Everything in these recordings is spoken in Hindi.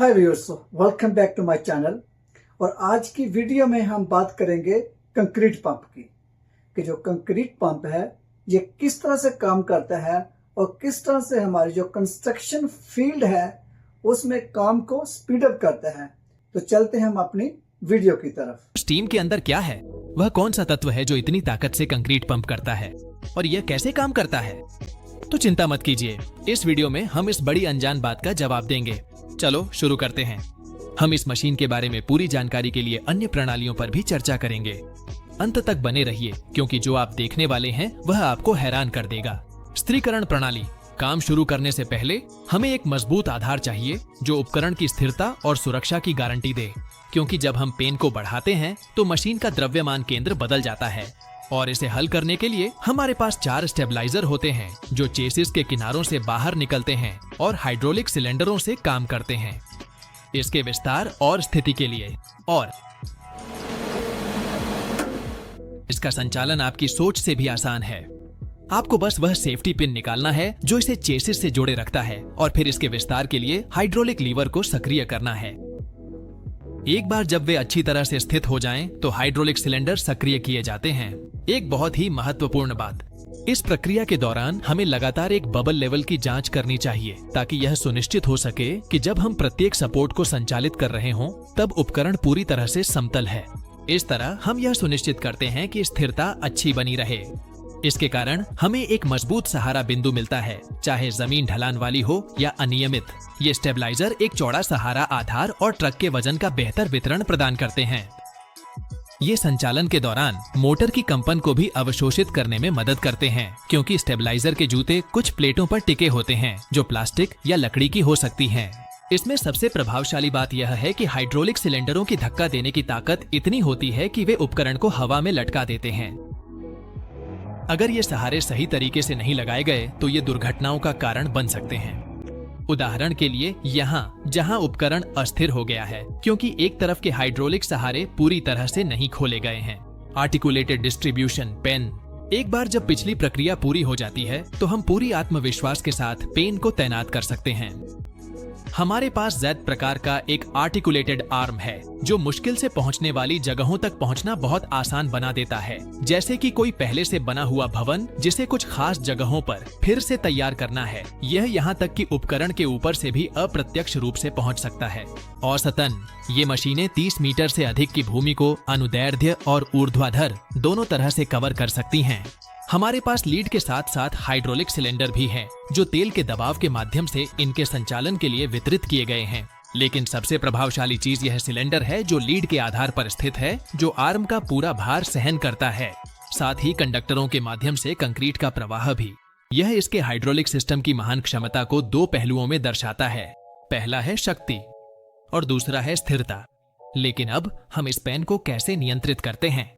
Hi viewers, welcome back to my channel. और आज की वीडियो में हम बात करेंगे कंक्रीट पंप की कि जो कंक्रीट पंप है ये किस तरह से काम करता है और किस तरह से हमारी जो कंस्ट्रक्शन फील्ड है उसमें काम को स्पीड अप करता है। तो चलते हैं हम अपनी वीडियो की तरफ। स्टीम के अंदर क्या है, वह कौन सा तत्व है जो इतनी ताकत से कंक्रीट पंप करता है और यह कैसे काम करता है? तो चिंता मत कीजिए, इस वीडियो में हम इस बड़ी अनजान बात का जवाब देंगे। चलो शुरू करते हैं। हम इस मशीन के बारे में पूरी जानकारी के लिए अन्य प्रणालियों पर भी चर्चा करेंगे। अंत तक बने रहिए क्योंकि जो आप देखने वाले हैं वह आपको हैरान कर देगा। स्थिरीकरण प्रणाली। काम शुरू करने से पहले हमें एक मजबूत आधार चाहिए जो उपकरण की स्थिरता और सुरक्षा की गारंटी दे, क्योंकि जब हम पेन को बढ़ाते हैं तो मशीन का द्रव्यमान केंद्र बदल जाता है और इसे हल करने के लिए हमारे पास 4 स्टेबलाइजर होते हैं जो चेसिस के किनारों से बाहर निकलते हैं और हाइड्रोलिक सिलेंडरों से काम करते हैं इसके विस्तार और स्थिति के लिए। और इसका संचालन आपकी सोच से भी आसान है। आपको बस वह सेफ्टी पिन निकालना है जो इसे चेसिस से जोड़े रखता है और फिर इसके विस्तार के लिए हाइड्रोलिक लीवर को सक्रिय करना है। एक बार जब वे अच्छी तरह से स्थित हो जाएं, तो हाइड्रोलिक सिलेंडर सक्रिय किए जाते हैं। एक बहुत ही महत्वपूर्ण बात, इस प्रक्रिया के दौरान हमें लगातार एक बबल लेवल की जांच करनी चाहिए ताकि यह सुनिश्चित हो सके कि जब हम प्रत्येक सपोर्ट को संचालित कर रहे हों तब उपकरण पूरी तरह से समतल है। इस तरह हम यह सुनिश्चित करते हैं कि स्थिरता अच्छी बनी रहे। इसके कारण हमें एक मजबूत सहारा बिंदु मिलता है, चाहे जमीन ढलान वाली हो या अनियमित। ये स्टेबलाइजर एक चौड़ा सहारा आधार और ट्रक के वजन का बेहतर वितरण प्रदान करते हैं। ये संचालन के दौरान मोटर की कंपन को भी अवशोषित करने में मदद करते हैं, क्योंकि स्टेबलाइजर के जूते कुछ प्लेटों पर टिके होते हैं जो प्लास्टिक या लकड़ी की हो सकती हैं। इसमें सबसे प्रभावशाली बात यह है कि हाइड्रोलिक सिलेंडरों की धक्का देने की ताकत इतनी होती है कि वे उपकरण को हवा में लटका देते हैं। अगर ये सहारे सही तरीके से नहीं लगाए गए तो ये दुर्घटनाओं का कारण बन सकते हैं। उदाहरण के लिए यहाँ जहाँ उपकरण अस्थिर हो गया है क्योंकि एक तरफ के हाइड्रोलिक सहारे पूरी तरह से नहीं खोले गए हैं। Articulated distribution pain. एक बार जब पिछली प्रक्रिया पूरी हो जाती है तो हम पूरी आत्मविश्वास के साथ पेन को तैनात कर सकते हैं। हमारे पास Z प्रकार का एक आर्टिकुलेटेड आर्म है जो मुश्किल से पहुंचने वाली जगहों तक पहुंचना बहुत आसान बना देता है, जैसे कि कोई पहले से बना हुआ भवन जिसे कुछ खास जगहों पर फिर से तैयार करना है। यह यहाँ तक कि उपकरण के ऊपर से भी अप्रत्यक्ष रूप से पहुंच सकता है। औसतन ये मशीनें 30 मीटर से अधिक की भूमि को अनुदैर्ध्य और ऊर्ध्वाधर दोनों तरह से कवर कर सकती हैं। हमारे पास लीड के साथ साथ हाइड्रोलिक सिलेंडर भी हैं, जो तेल के दबाव के माध्यम से इनके संचालन के लिए वितरित किए गए हैं। लेकिन सबसे प्रभावशाली चीज यह सिलेंडर है जो लीड के आधार पर स्थित है, जो आर्म का पूरा भार सहन करता है, साथ ही कंडक्टरों के माध्यम से कंक्रीट का प्रवाह भी। यह इसके हाइड्रोलिक सिस्टम की महान क्षमता को 2 पहलुओं में दर्शाता है। पहला है शक्ति और दूसरा है स्थिरता। लेकिन अब हम इस पेन को कैसे नियंत्रित करते हैं?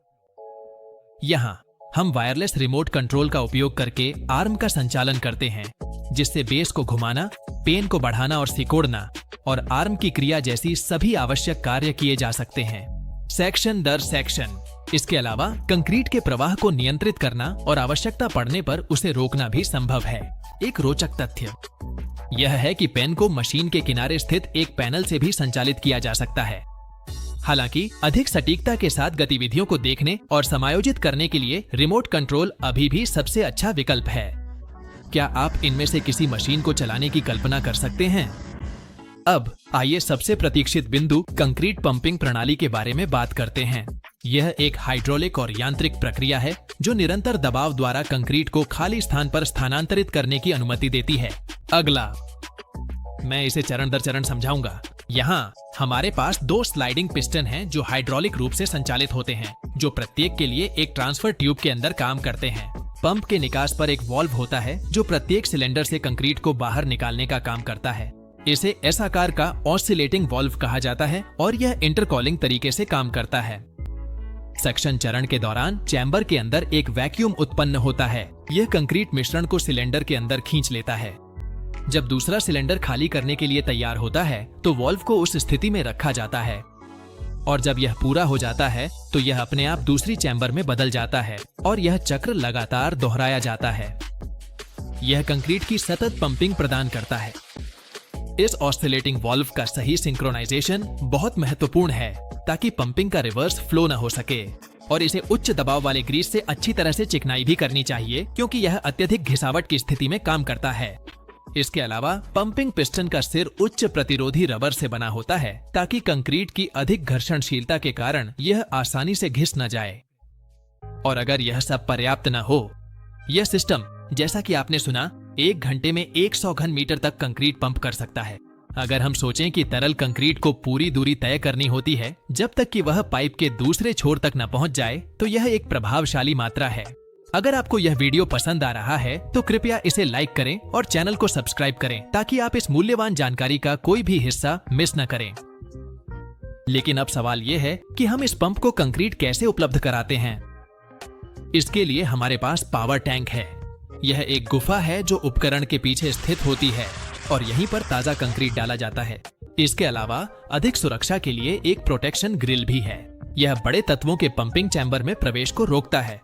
यहाँ हम वायरलेस रिमोट कंट्रोल का उपयोग करके आर्म का संचालन करते हैं, जिससे बेस को घुमाना, पेन को बढ़ाना और सिकोड़ना और आर्म की क्रिया जैसी सभी आवश्यक कार्य किए जा सकते हैं, सेक्शन दर सेक्शन। इसके अलावा कंक्रीट के प्रवाह को नियंत्रित करना और आवश्यकता पड़ने पर उसे रोकना भी संभव है। एक रोचक तथ्य यह है कि पेन को मशीन के किनारे स्थित एक पैनल से भी संचालित किया जा सकता है। हालांकि अधिक सटीकता के साथ गतिविधियों को देखने और समायोजित करने के लिए रिमोट कंट्रोल अभी भी सबसे अच्छा विकल्प है। क्या आप इनमें से किसी मशीन को चलाने की कल्पना कर सकते हैं? अब आइए सबसे प्रतीक्षित बिंदु कंक्रीट पंपिंग प्रणाली के बारे में बात करते हैं। यह एक हाइड्रोलिक और यांत्रिक प्रक्रिया है जो निरंतर दबाव द्वारा कंक्रीट को खाली स्थान पर स्थानांतरित करने की अनुमति देती है। अगला, मैं इसे चरण दर चरण समझाऊंगा। यहाँ हमारे पास 2 स्लाइडिंग पिस्टन हैं जो हाइड्रोलिक रूप से संचालित होते हैं, जो प्रत्येक के लिए एक ट्रांसफर ट्यूब के अंदर काम करते हैं। पंप के निकास पर एक वाल्व होता है जो प्रत्येक सिलेंडर से कंक्रीट को बाहर निकालने का काम करता है। इसे एस आकार का ऑसिलेटिंग वाल्व कहा जाता है और यह इंटरकॉलिंग तरीके से काम करता है। सक्शन चरण के दौरान चैम्बर के अंदर एक वैक्यूम उत्पन्न होता है। यह कंक्रीट मिश्रण को सिलेंडर के अंदर खींच लेता है। जब दूसरा सिलेंडर खाली करने के लिए तैयार होता है तो वाल्व को उस स्थिति में रखा जाता है और जब यह पूरा हो जाता है तो यह अपने आप दूसरी चैम्बर में बदल जाता है और यह चक्र लगातार दोहराया जाता है। यह कंक्रीट की सतत पंपिंग प्रदान करता है। इस ऑस्सिलेटिंग वॉल्व का सही सिंक्रोनाइजेशन बहुत महत्वपूर्ण है ताकि पंपिंग का रिवर्स फ्लो न हो सके, और इसे उच्च दबाव वाले ग्रीस से अच्छी तरह से चिकनाई भी करनी चाहिए क्योंकि यह अत्यधिक घिसावट की स्थिति में काम करता है। इसके अलावा पंपिंग पिस्टन का सिर उच्च प्रतिरोधी रबर से बना होता है ताकि कंक्रीट की अधिक घर्षणशीलता के कारण यह आसानी से घिस न जाए। और अगर यह सब पर्याप्त न हो, यह सिस्टम, जैसा कि आपने सुना, 1 घंटे में 100 घन मीटर तक कंक्रीट पंप कर सकता है। अगर हम सोचें कि तरल कंक्रीट को पूरी दूरी तय करनी होती है जब तक कि वह पाइप के दूसरे छोर तक न पहुंच जाए, तो यह एक प्रभावशाली मात्रा है। अगर आपको यह वीडियो पसंद आ रहा है तो कृपया इसे लाइक करें और चैनल को सब्सक्राइब करें ताकि आप इस मूल्यवान जानकारी का कोई भी हिस्सा मिस न करें। लेकिन अब सवाल यह है कि हम इस पंप को कंक्रीट कैसे उपलब्ध कराते हैं। इसके लिए हमारे पास पावर टैंक है। यह एक गुफा है जो उपकरण के पीछे स्थित होती है और यहीं पर ताजा कंक्रीट डाला जाता है। इसके अलावा अधिक सुरक्षा के लिए एक प्रोटेक्शन ग्रिल भी है। यह बड़े तत्वों के पंपिंग चैम्बर में प्रवेश को रोकता है।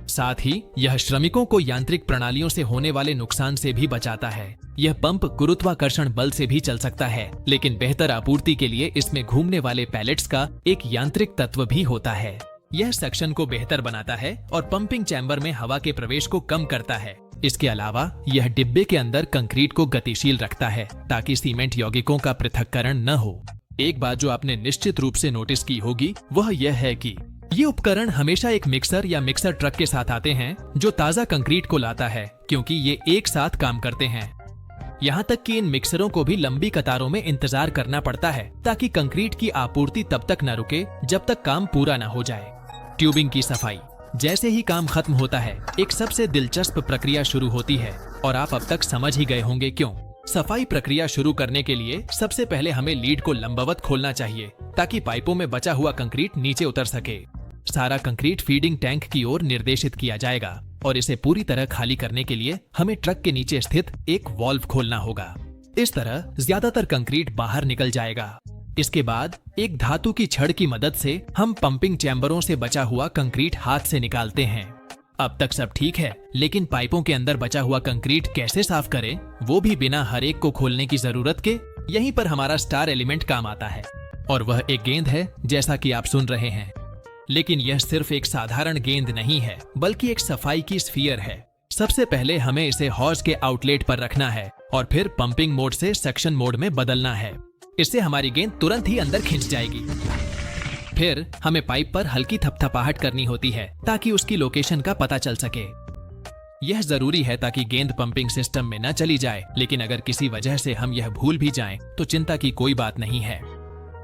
साथ ही यह श्रमिकों को यांत्रिक प्रणालियों से होने वाले नुकसान से भी बचाता है। यह पंप गुरुत्वाकर्षण बल से भी चल सकता है, लेकिन बेहतर आपूर्ति के लिए इसमें घूमने वाले पैलेट्स का एक यांत्रिक तत्व भी होता है। यह सक्शन को बेहतर बनाता है और पंपिंग चैम्बर में हवा के प्रवेश को कम करता है। इसके अलावा यह डिब्बे के अंदर कंक्रीट को गतिशील रखता है ताकि सीमेंट यौगिकों का पृथक्करण न हो। एक बात जो आपने निश्चित रूप से नोटिस की होगी वह यह है कि ये उपकरण हमेशा एक मिक्सर या मिक्सर ट्रक के साथ आते हैं जो ताजा कंक्रीट को लाता है, क्योंकि ये एक साथ काम करते हैं। यहाँ तक कि इन मिक्सरों को भी लंबी कतारों में इंतजार करना पड़ता है ताकि कंक्रीट की आपूर्ति तब तक न रुके जब तक काम पूरा न हो जाए। ट्यूबिंग की सफाई। जैसे ही काम खत्म होता है, एक सबसे दिलचस्प प्रक्रिया शुरू होती है और आप अब तक समझ ही गए होंगे क्यों। सफाई प्रक्रिया शुरू करने के लिए सबसे पहले हमें लीड को लंबवत खोलना चाहिए ताकि पाइपों में बचा हुआ कंक्रीट नीचे उतर सके। सारा कंक्रीट फीडिंग टैंक की ओर निर्देशित किया जाएगा और इसे पूरी तरह खाली करने के लिए हमें ट्रक के नीचे स्थित एक वाल्व खोलना होगा। इस तरह ज्यादातर कंक्रीट बाहर निकल जाएगा। इसके बाद एक धातु की छड़ की मदद से हम पंपिंग चैम्बरों से बचा हुआ कंक्रीट हाथ से निकालते हैं। अब तक सब ठीक है, लेकिन पाइपों के अंदर बचा हुआ कंक्रीट कैसे साफ करें, वो भी बिना हर एक को खोलने की जरूरत के। यहीं पर हमारा स्टार एलिमेंट काम आता है और वह एक गेंद है, जैसा कि आप सुन रहे हैं। लेकिन यह सिर्फ एक साधारण गेंद नहीं है, बल्कि एक सफाई की स्फीयर है। सबसे पहले हमें इसे हॉज के आउटलेट पर रखना है और फिर पंपिंग मोड से सक्शन मोड में बदलना है। इससे हमारी गेंद तुरंत ही अंदर खिंच जाएगी। फिर हमें पाइप पर हल्की थपथपाहट करनी होती है ताकि उसकी लोकेशन का पता चल सके। यह जरूरी है ताकि गेंद पंपिंग सिस्टम में न चली जाए, लेकिन अगर किसी वजह से हम यह भूल भी जाएं, तो चिंता की कोई बात नहीं है।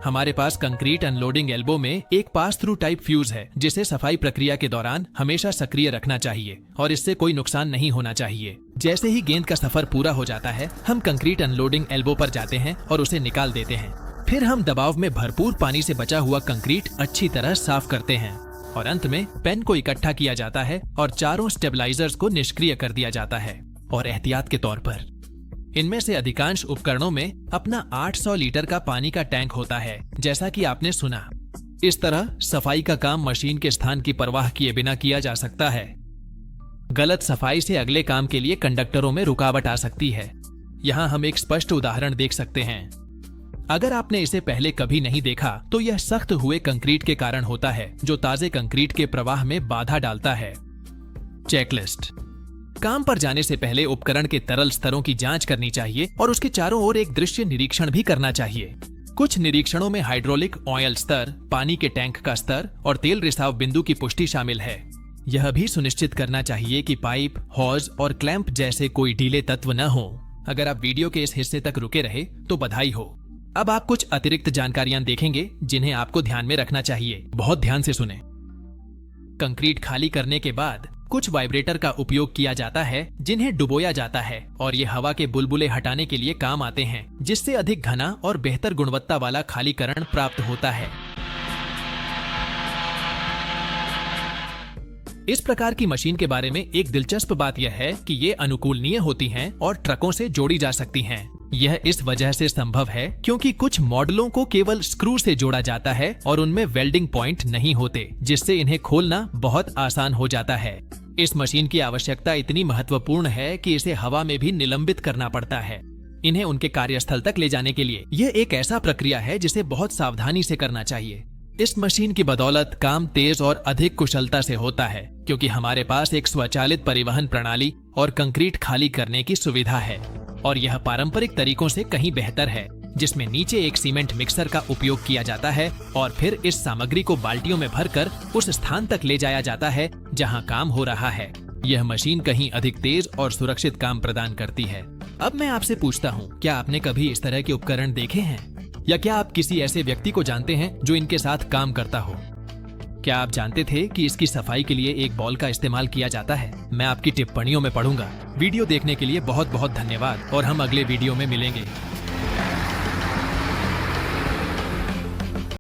हमारे पास कंक्रीट अनलोडिंग एल्बो में एक पास थ्रू टाइप फ्यूज है, जिसे सफाई प्रक्रिया के दौरान हमेशा सक्रिय रखना चाहिए और इससे कोई नुकसान नहीं होना चाहिए। जैसे ही गेंद का सफर पूरा हो जाता है, हम कंक्रीट अनलोडिंग एल्बो पर जाते हैं और उसे निकाल देते हैं। फिर हम दबाव में भरपूर पानी से बचा हुआ कंक्रीट अच्छी तरह साफ करते हैं और अंत में पेन को इकट्ठा किया जाता है और चारों स्टेबलाइजर्स को निष्क्रिय कर दिया जाता है। और एहतियात के तौर पर इनमें से अधिकांश उपकरणों में अपना 800 लीटर का पानी का टैंक होता है, जैसा कि आपने सुना। इस तरह सफाई का काम मशीन के स्थान की परवाह किए बिना किया जा सकता है। गलत सफाई से अगले काम के लिए कंडक्टरों में रुकावट आ सकती है। यहाँ हम एक स्पष्ट उदाहरण देख सकते हैं। अगर आपने इसे पहले कभी नहीं देखा तो यह सख्त हुए कंक्रीट के कारण होता है, जो ताजे कंक्रीट के प्रवाह में बाधा डालता है। चेकलिस्ट। काम पर जाने से पहले उपकरण के तरल स्तरों की जांच करनी चाहिए और उसके चारों ओर एक दृश्य निरीक्षण भी करना चाहिए। कुछ निरीक्षणों में हाइड्रोलिक ऑयल स्तर, पानी के टैंक का स्तर और तेल रिसाव बिंदु की पुष्टि शामिल है। यह भी सुनिश्चित करना चाहिए कि पाइप, हॉज और क्लैंप जैसे कोई ढीले तत्व न हो। अगर आप वीडियो के इस हिस्से तक रुके रहे तो बधाई हो। अब आप कुछ अतिरिक्त जानकारियां देखेंगे जिन्हें आपको ध्यान में रखना चाहिए। बहुत ध्यान से सुने। कंक्रीट खाली करने के बाद कुछ वाइब्रेटर का उपयोग किया जाता है जिन्हें डुबोया जाता है और ये हवा के बुलबुले हटाने के लिए काम आते हैं, जिससे अधिक घना और बेहतर गुणवत्ता वाला खालीकरण प्राप्त होता है। इस प्रकार की मशीन के बारे में एक दिलचस्प बात यह है कि ये अनुकूलनीय होती हैं और ट्रकों से जोड़ी जा सकती हैं। यह इस वजह से संभव है क्योंकि कुछ मॉडलों को केवल स्क्रू से जोड़ा जाता है और उनमें वेल्डिंग पॉइंट नहीं होते, जिससे इन्हें खोलना बहुत आसान हो जाता है। इस मशीन की आवश्यकता इतनी महत्वपूर्ण है कि इसे हवा में भी निलंबित करना पड़ता है। इन्हें उनके कार्यस्थल तक ले जाने के लिए। यह एक ऐसा प्रक्रिया है जिसे बहुत सावधानी से करना चाहिए। इस मशीन की बदौलत काम तेज और अधिक कुशलता से होता है, क्योंकि हमारे पास एक स्वचालित परिवहन प्रणाली और कंक्रीट खाली करने की सुविधा है। और यह पारंपरिक तरीकों से कहीं बेहतर है, जिसमें नीचे एक सीमेंट मिक्सर का उपयोग किया जाता है और फिर इस सामग्री को बाल्टियों में भरकर उस स्थान तक ले जाया जाता है जहां काम हो रहा है। यह मशीन कहीं अधिक तेज और सुरक्षित काम प्रदान करती है। अब मैं आपसे पूछता हूँ, क्या आपने कभी इस तरह के उपकरण देखे हैं? या क्या आप किसी ऐसे व्यक्ति को जानते हैं जो इनके साथ काम करता हो? क्या आप जानते थे कि इसकी सफाई के लिए एक बॉल का इस्तेमाल किया जाता है? मैं आपकी टिप्पणियों में पढ़ूंगा। वीडियो देखने के लिए बहुत बहुत धन्यवाद और हम अगले वीडियो में मिलेंगे।